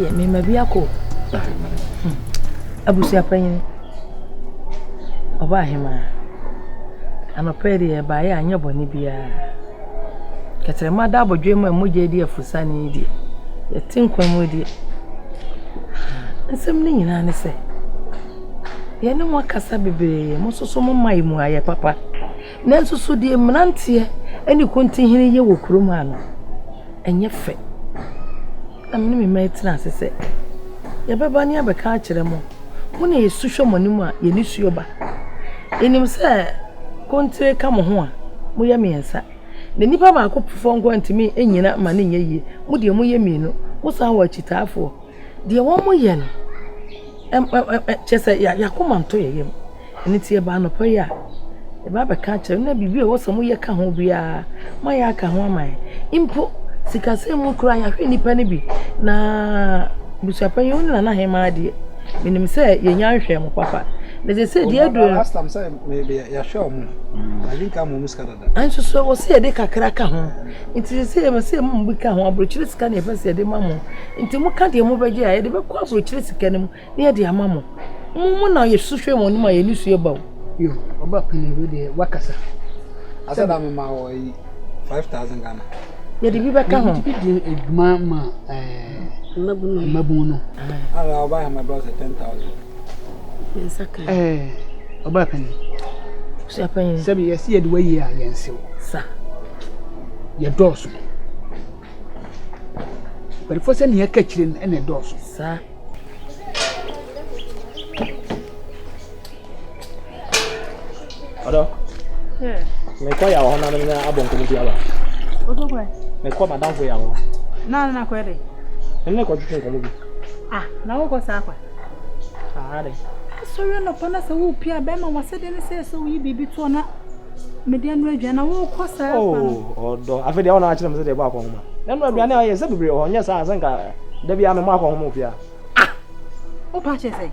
de me mabia ko abusia panyin oba hema anopere e ba ya anya boni bia ketere ma da bodwe mu emoje di afusa ni di yetinkwan mu di nsem ni nyina ne se ye ne mo kasa bebre mo soso mo mai mu aye papa nanso so di mnantie ani kontin hene ye wo kuroma ano enye fe amne me metina sese ye beba ni abeka akire mo na yesu hwo monimu a ye ni suo ba enim se kontre ka mo ho a mo ye miensa na nipa ba ko fongo ntimi enyina ma ne nyeye mo de mo ye mienu mo sa wa chitaafo de wo mo ye no chese ya komanto ye yem eni tie ba no pa ya e ba beka akire na bibi wo so mo ye ka ho bia ma ya ka ho aman impo sikase mu kura ya hwe nipa ne bi na busuapan yo na hema de minim se ye nya hwe mo papa na je se de adu last time say maybe ya show mu I think am mu skada da anso so wo se de kakra ka ho nti se me se mu bi ka ho abrochire sika na efa se de mamo nti mu ka de mu beje ya de be kwa abrochire sika ne mu na ye de amamo mu na ye suhwe mo ni ma ye ni suye bawo yo oba pini de wakasa asa da me ma wo 5000 Ghana ye de bi be ka ho de eduma ma mabunu ala oba my brother 10,000 nsaka oba pini busuapan sabi yesi ye de wayi a yensew sa ye doso but for say ne ka kire ne doso sa Ado. Me kwa ya ho na na abonko mu biaba. Oto kwa. Me kwa madam fo ya ho. Na kwere. Enne ko twetwe ko bi. Na wo ko sa kwa. Ade. So we no pana se wo pia be ma wase de ne se wo yi bibi to na me de anu adua na wo ko sa kwa. Oh, odo. Afi de ho na akire me se de ba ko ho ma. Na no aduane aye se bebre ho nya sa asanka da bia me ma ko ho mo pia. O pa che se.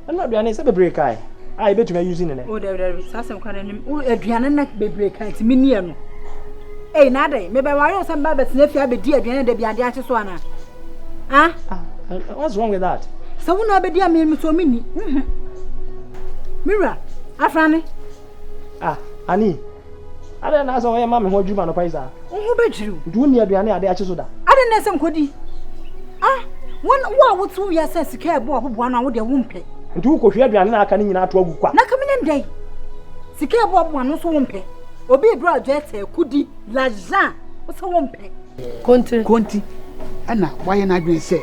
Na aduane se bebre kai. I bet you using it. Oh, there sasem kwana nim. O aduane na bebre kan ti menie no. Na dai me ba wayo sam ba bet na fia be di aduane da bia de ache so ana. What's wrong with that? So wo na be di am so mini. Mira, afrani. Ani. Ade na so we ma me ho djuma no paisa. Wo be jiru. Du ni aduane ade ache so da. Ade na sem kodi. Wo wo tu ya sense ka ebo abobo na wo de wo mpe. Ntu ko hwe aduane na aka ni nyina to agu kwa. Na kamene ndai. Sika ebo abobo no so wo mpe. Obi bro adwete kudi lajan wo so wo mpe. konti ana waye na adwen se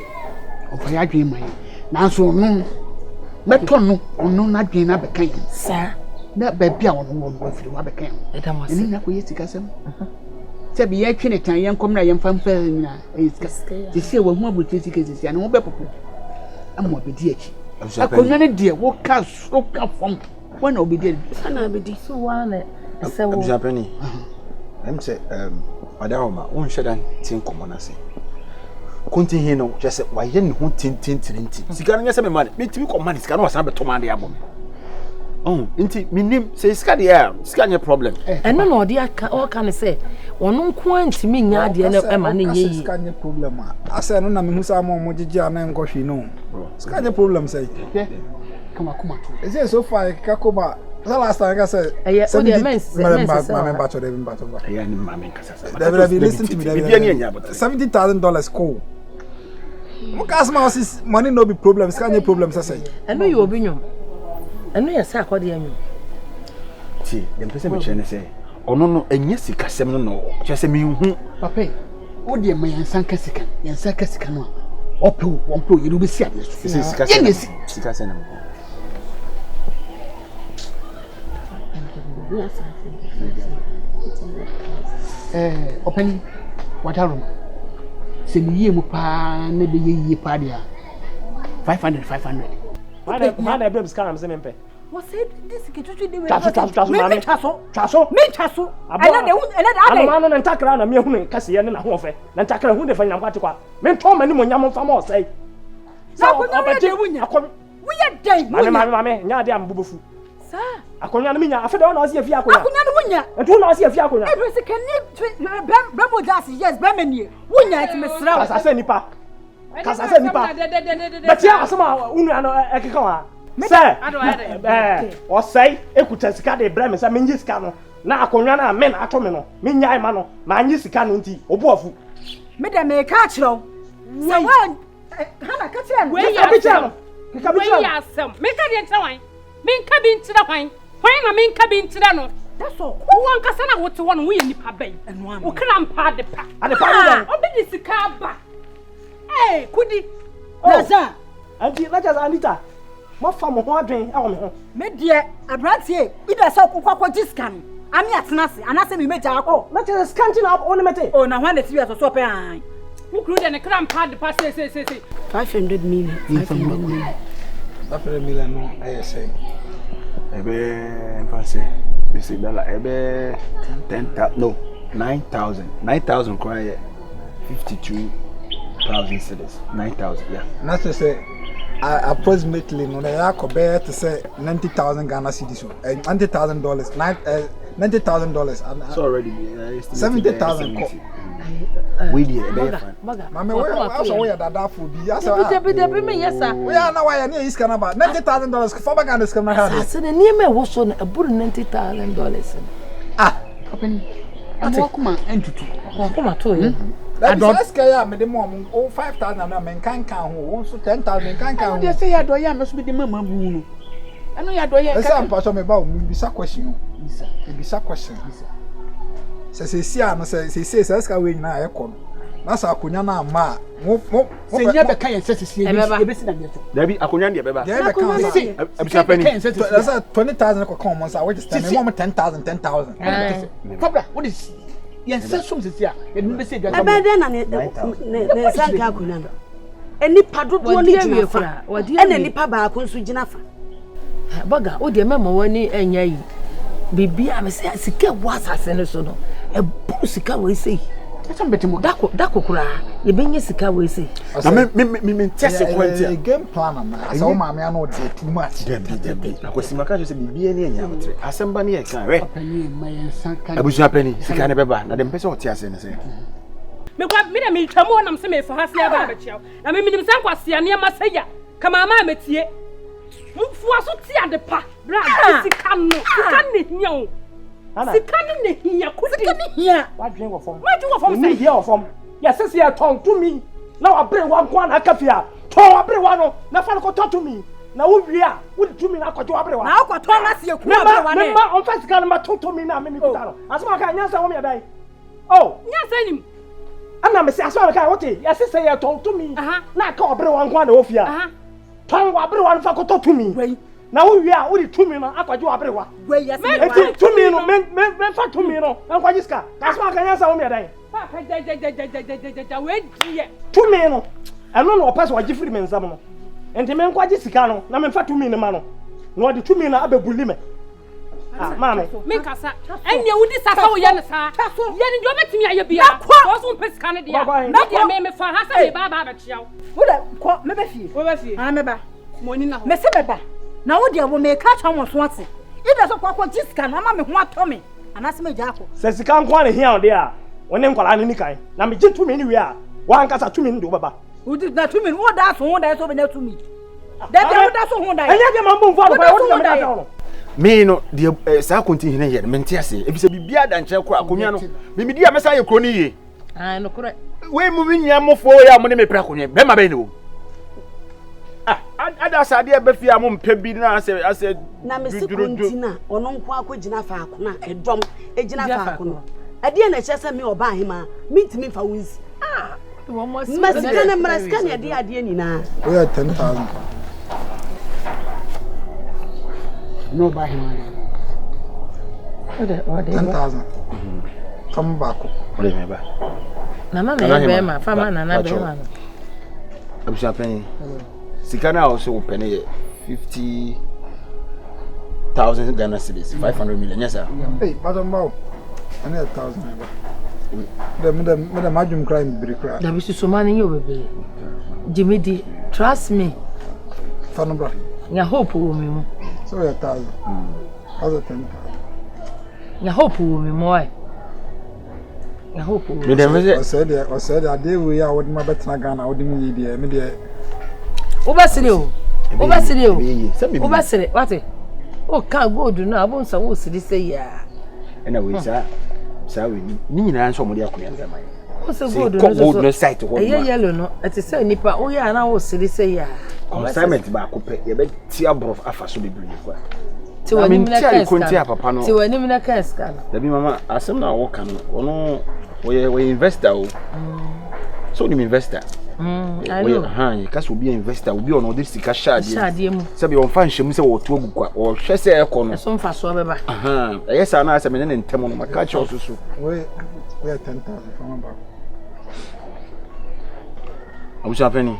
ofa ya adwen man nanso no beto no ono na adwen na bekan sa na ba bia ono wo afiri wa bekan edamase ni na ko yesi kasem se bi ya twene tan yen kom na yen famfa nyina ti se wo hu abuti sika sisi ana wo bepopo amwa bedi achi akonya ne de wo ka so ka fom wana obedi sana bedi so wana se wo Japani say madam won shedan tin komona se kontin he no just why yen ho tin sika no nyese me man me timi komana sika no wasan beto man de abom inti minim say sika de sika nye problem eno no odi aka o kan se wono nko antimi nya de na e ma na yeyi sika nye problem asa no na me hu sa mo gigi ana enko hwi no sika nye problem say come is it so far kakoma the last time I said, listen to me. $70,000 cool. Customers money no be problems. Can you problems? I say. I know you will be new. I know you're sack. What do you mean? See, the person which I say, oh no, and yes, Cassam no, just a me who, Papa. Oh dear, my son Cassican, and Sacassican. Opu, one pro, you will be serious. This is Cassan. Open what room? Send ye mupa, maybe ye padia 500. Why the babes can say mempe? What's it? This is to do with Chaso. Me chaso. I know and takra na me hu kase ye na ho fe. Na takra hu de fa nyam kwate kwa. Me to mani mo nyam fa mo sai. Sa ko na de wunya. Wunya dai. Mame, nya de am bubufu. Sa akonya no minya afede na osi afia akonya no wunya entu na osi afia akonya e se kan ni bramo gas yes ba manie wunya it me sra asa nipa kasa se nipa betia asema unu ano ekeka wa se osai ekuta sika de bra me se menyi sika no na akonwa na men ato me no menyae ma no ma anyi sika no nti obuafu me de me ka kiro se wa hana ka kire we ya bicha we ya asem me ka de ntwan me nka bi ntira kwan na me nka bi ntira no that's all wo nkasa na wote wo no wo ye nipa bai wo kra mpa de pa obi di sika ba kudi naza anti na just Anita mo fa mo ho adwen e wo me ho me de abrantie ida sa kokwa jiska no ami atena se anase me meja akọ na just scanting up on mete na hwan de tibi so pe an wo kru de ne kra mpa de pa se 500 million 500 million no I say fancy this is dollar 10,000 no 9,000 cry 52,000 cedis 9,000 yeah not to say approximately no na compare to say 90,000 Ghana cedis $90,000 $90,000 so already 70,000 we did mama we also we that for be yes be me yes sir we are now why near is can about $90,000 for Ghana is can have I said the near me was so about $90,000 open akoma entutu akoma to you that just care me the mom 5,000 na men kan ho so 10,000 kan ho dey say ya do ya me so be the mama bu no eno ya do ya ka say am so me ba o bisa question bisa question say si ano say ska we nyina e ko na sa akonya na ma mo say nya be kan say si e be si na me so dabi akonya de be ba dey be kan say abisa pani that's 20,000 ko come on say we just me mom 10,000 Cobra what is yen say some say ya e be say dwa ebe de na ne sanka akonya no enipa dodo ni gina fa ena nipa ba ko nso gina fa baga o de mema wani enya yi bibia me say sika wasase ne so no e bu sika we say some betimo dako kura ye benye sika we say na me test quantity game plan na asa o ma me no de too much dem akwasima ka say bibia ne enya wotre asemba ne ye kan we pani mayen sanka abusu pani sika ne beba na dem pese ote ase ne say me kwa me na me twamo nam se me fa hase aba ba chiaw na me minim san kwase ne ma saya kama ma metie mfu aso ti ade pa bra sika no sika ne hia o sika ne hia kudi sika ne hia wa dwen wo fom say hia wo fom ya sese ya ton to mi na wa bre wa kwa na kafia ton wa bre wa no na fa ko to mi na wo wi a wo to mi na ko wa bre wa na ko to na se ku wa bre wa ne ma on fa sika na ma to mi na me mi kuta no asema ka nyansa wo me dai oh nyansa nim ana me se asema ka wote ya sese ya ton to mi na ka obre wa kwa na ofia ton wa bre wa no fa ko to mi na wo wi a wo di to mi no akwaje wa bre wa we yes me to mi no men fa to mi no akwaje ska asema ka nyansa wo me dai pa ka ja we die to mi no eno no opase wa gifiri me nsam no enti men kwaje sika no na men fa to mi no ma no na odi to mi na abebuli me mama me kasa enya wudi sasa wo ye ne sa ye ni jo betimi aye bia so so pesika ne dia na dia me fa ha se me ba ba chia wo da ko me ba fie me ba moni na ho me se beba na wo dia wo me ka twa mo so ate ida so kwa jiska na ma me ho ato me anase me ja ko se sika nko ne hia ode a woni nkwala ne nikan na me gye to mi ni wi a wa nkasa to mi ndo baba wudi na to mi wo da so be na to mi da bia wo da so ho da enya de mambo mfo ado wo de me da no me no de sa continue ne ye me ntia se ebise bibia da nche kura akonya no me di amesa ye kro ni ye no kure we mu winya mofo ya mo ne me pra akonya be ma be ne wo ada sade e be fia mo mpa bi na ase na me se kontina ono nko akogina fa akona edom egina fa akono ade na che se me oba ahima mintimi fa wonsi masika na mraska ne ade ni na we are 10,000 no buy him. 10,000. Come back. Remember. Na mama be ma fama na na be ma. Abusha penny. Sikana also penny 50,000 Ghana cedis, 500 million. Yes sir. Hey, madam Mao. I need 1,000. The majum crime be cry. Da bi so mani yo bebe. Jimmy D, trust me. Fanobra. Nya hope wo mi mu. So 1,000. How's it 10,000? Nya hope wo mi mu ai. I hope. Me dem I said that day we are with my better gun. I would immediately media. Obasiri. What? Oh, can't go do now. I won't say ya. Anyway, sir, we need an answer. Somebody what's a good no site to hold. Yellow, no. At a say, Nipa, oh, yeah, and I was silly say ya. Consignment back, you bet Tiabro of Afaso be brilliant. To a Nimina Papa, no, to a Nimina Cascan. The Mama, I some now walk on, or no, we investor. So, you investor. I know. Because will be investor, will be on all this cash. Sabi on fan, she must or 2 or Chessay corner. Some fast over. Yes, I know. I mean, in Tamon, my catch also. We are 10,000 from back. I was happening.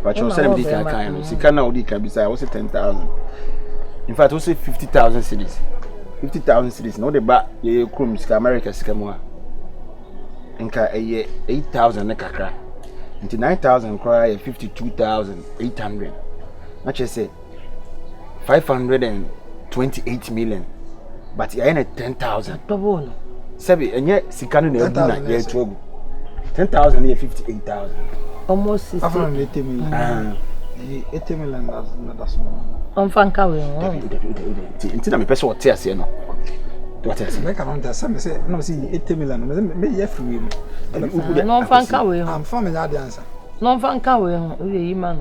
But you're selling the kind. She can now, can be say, I was 10,000. In fact, I was 50,000 cities. 50,000 cities. No, the back, ye crumbs, America, Scamoa. And 8,000 Nekaka. Into 9,000 cry 52,800. Not just say 528 million. But you ain't 10,000. Double. Sebi, and yet, Sikano near 10,000 near 58,000. Almost 80 million. 80 million, that's small. On Fankawe. Until I'm a person what tears, you know. What else? Make around that. Some say, no, see 80 million. Maybe free. No Fankawe. I'm family answer. No Fankawe, man.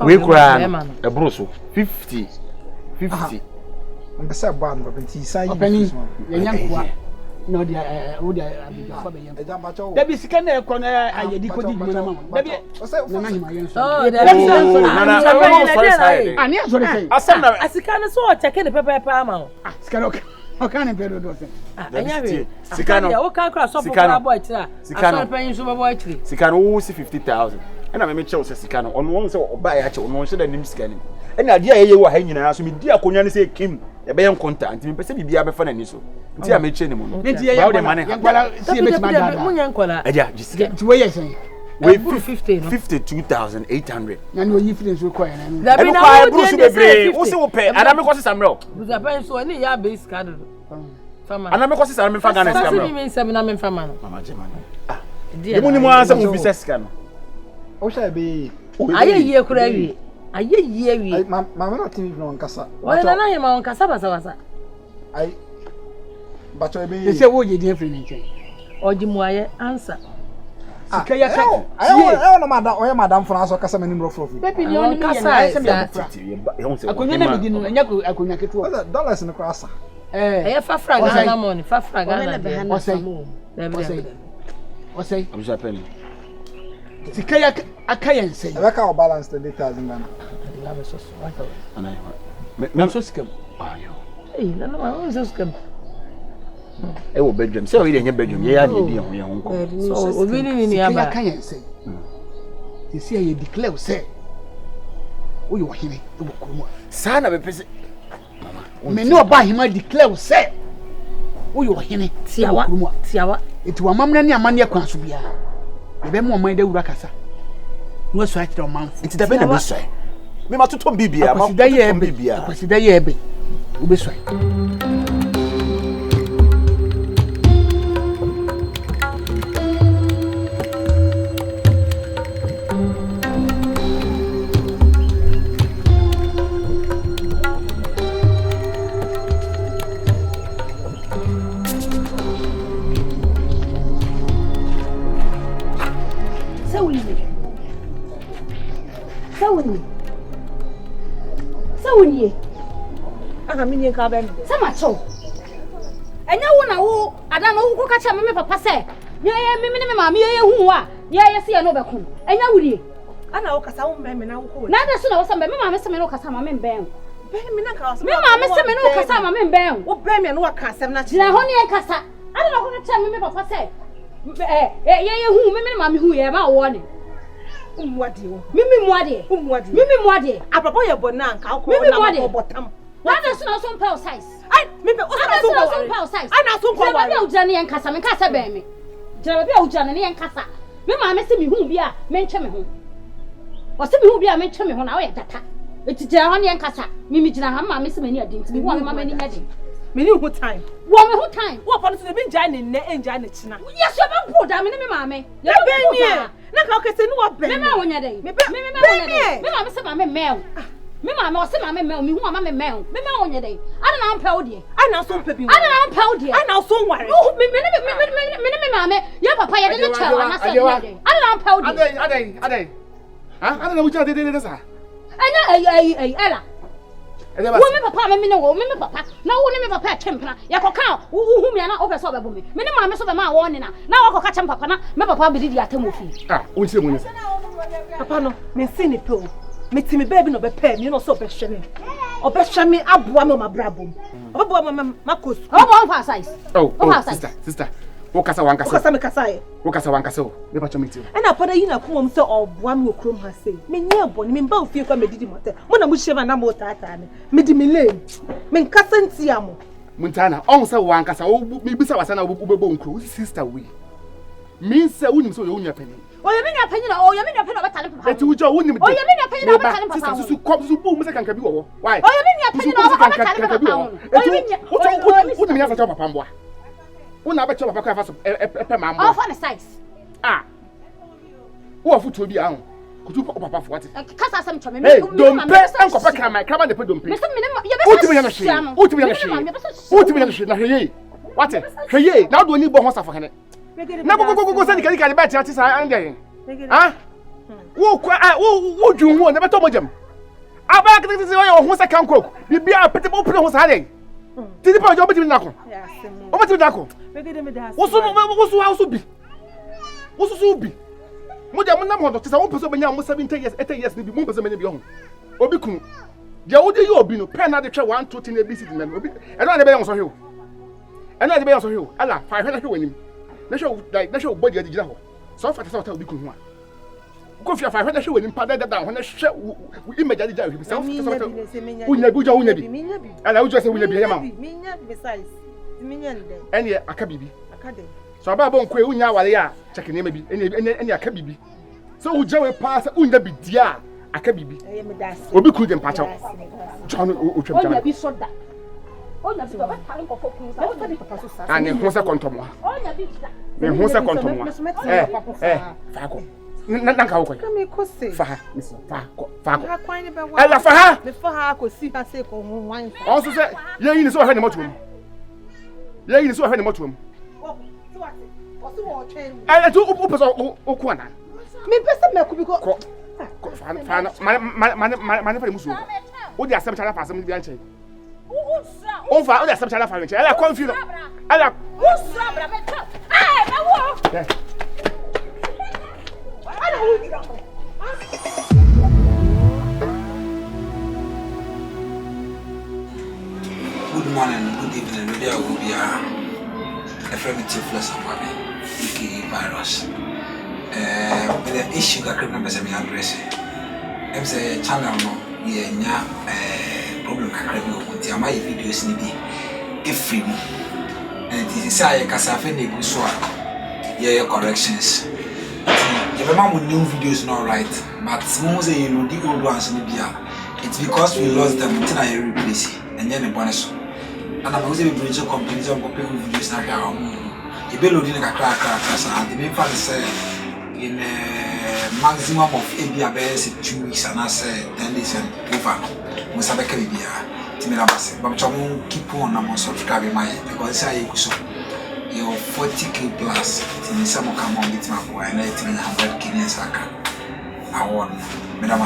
We cry a brusso 50. I'm the same one, but he's saying, no, dear, would I be for me? There be scanner corner. I did put it. I can't so taking the paper palm. Scanner, how can I pay those? Sicano, can't cross off a boy. Sicano paying super boy tree. Sicano 50,000. And I may chose Sicano on one so buy actual one should name scanning. And idea you were hanging out to me, dear Conian say Kim, a bayon contact, and perceive be a before so. Tia me chain him. The money. We 52,800. And we finish requiring. That means I also pay. And I'm going to some row. With a pen so any ya base card. And I'm going to some fan. I'm family. Mama German. The money was a movie scan. Oh, shall be. I hear crazy. I hear Mamma not TV on Cassa. Why don't I am on Cassava? I. But I be. They say, what you different. Or Jimoye answer. I don't know, Madame France or Casa Minimum for Baby, you only Cassa. I couldn't get $2 in the cross. Eh, Fafraga money, Fafraga. What's say? I'm just penny. Sikaya, I can't say. I can't balance the details in Ghana. And I'm so scared. Hey, no, I was just come. I will bedroom. So we in your bedroom. Yeah, you uncle. So we really need I can't say. You see, you declare, say, oh, you are here. Son of a person. Me no buy him, I declare, say, oh, you are here. Tiawa. It was Mamma and Amania Consubia. The Bemo made the Urakasa. No sweat on month. It's the better way. Me must to Bibia, Bibia. Consider ye be. Ubisway. Sawuni. Aka minye ka ba mi. Sama cho. Enya wo na wo ada no wo ka cha me papa se. Ye me me ma me ye hu a. Ye se ye no be kun. Enya wuri. Ana wo kasa wo me na wo ko. Na da so na wo sa me ma me se me no kasa ma me ben. Ben me na ka so. Me ma me se me no kasa ma me ben. Wo ben me no wa ka asem na chi. Na ho ne kasa. Ada no ko na cha me papa se. Ye hu me ma me hu ye ma wo ne. Mimi mwade. Apapo ye bona nka ko na ko botam. Na da so na so pal size. Ai, me be o so pal size. Ana so ko wa. Na be ujane yen kasa, me kasa be me. Jara be ujane yen kasa. Me ma me se me hu bia, me nche me hu. O se me hu bia me nche me hu na o ye data. Eti jara ho yen kasa. Mimi jina ha ma me se me ni adin. Me hu ma me ni adin. Me who time. Wo me who time. Wo pa no so be nja ne enja ne china. Yes, you be poor da me me maame. Ya be nie. Na ka okese no wo be. Me ma wonya den. Me wonya den. Me maame se ma me mel. Me maame o se ma me mel, me hu ama me mel. Me ma wonya den. Ana na ampa wo de. Ana so mpa bi. Ana na ampa wo de. Ana so nware. Me maame. Ya papa ya de ne chaw ana se de. Ana na ampa wo de. Adai. Ha? Ana na wuja de sa. Anya ela. Wo me papa me ne wo me papa na wo ne me papa twempena ya koka wo hu me na opeso obebo me ne maame so be ma wo ne na wo koka chem papa na me papa be di atamofi wo nse mo ne papa no me nsi ne pe o me ti me baby no be pe me no so be hwe me aboa me ma brabom oboa ma kosu oboa fa size sister wo kasa wankasa me kasa ye wo kasa wankasa o me pa chomiti e na pada yi na komom se oboa me okrom ha sei me nya boni me mba ofie kwa me didi mote mo na mo hye na mo tata me di me lane me nkasa ntia mo muntana on se wankasa wo me bisa wasa na wo bebo nkro sister we mean say wonim so yo nya pani o ye me nya pani na o ye me nya pani obetale papa eti wo jo wonim o ye me nya pani na obetale papa sister su kom su bu mu se kanka bi wo why o ye me nya pani na obetale papa eti wo wonim nya sa papa mboa una be papa kwa fa epe ma mbo o for the size wo afuto bi ahun kutu papa fo what kasa sam chome me dompe enko pa krama de pe dompe me me ye be utimi yana shi na heye what heye na do ni bo ho safo hene na go sani kali ba ti sa ande ha wo kwa wo dwu ho na be to mojam aba kete se wo ho sa kan koku bibia pete bo pere ho sa den tidi pa jo betimi nako o betimi nako wo so bi mo dia mo na mo do tisa wo pese obenya mo 70 years 80 years ni bi mo pese menya bi ho obi kunu dia wo de yi obi no pen na de twa 1 2 3 na BC men obi eno na de be yon so hwe eno na de be yon so hwe ala fa hwe na hwe wanim na hwe body de gina ho so fa ta obi kunu ho a ko fi fa hwe na hwe wanim pa da ho na hwe image de ja hwe bi so unya bi ala ujo se unya bi ya ma minya besides minya nde ene aka bibi so aba bon kwe unya wale ya check ne ma bi ene aka bibi so uja we pass unya bi dia aka bibi obi ku dem pacha John o twem onya bi soda onya bi ba tare ko fokun sa onya bi papa so sa ani ho se kontomo onya bi da me ho se kontomo fa ko nan ka wo ko me ko se fa miss fa ko akwan ne be wa ala fa ha me fa ha ko si ha se ko ho wan o so se ye yi ni so hwe ne motom ye yi ni so hwe ne motom ala tu o pesa o ko ana me pesa me ku bi ko fa man fa musu o di asem chala fa asem bi anche o fa o di asem chala fa anche ala confuse ala usra bra me ta na wo Good morning, good evening, maybe I will be a friend Tifless and Mommy, aka virus. With the issue that members have been addressing. I'm saying channel no, yeah, problem I create with my videos need be if free. And it is I can say any good so yeah corrections. If a man with new videos not right, but most you know the old ones in the it's because we lost them until I replace it and then the bonus. And I'm going to be bridge companies on popular videos now. You be loading a crack and the main fact is in a maximum of ABS 2 weeks and I say 10 days and over. Most of the Caribbean, Timmy but I keep on I'm subscribing my because I so your 40k plus in some come on with my boy and let me 100 Kenyans I won. Madam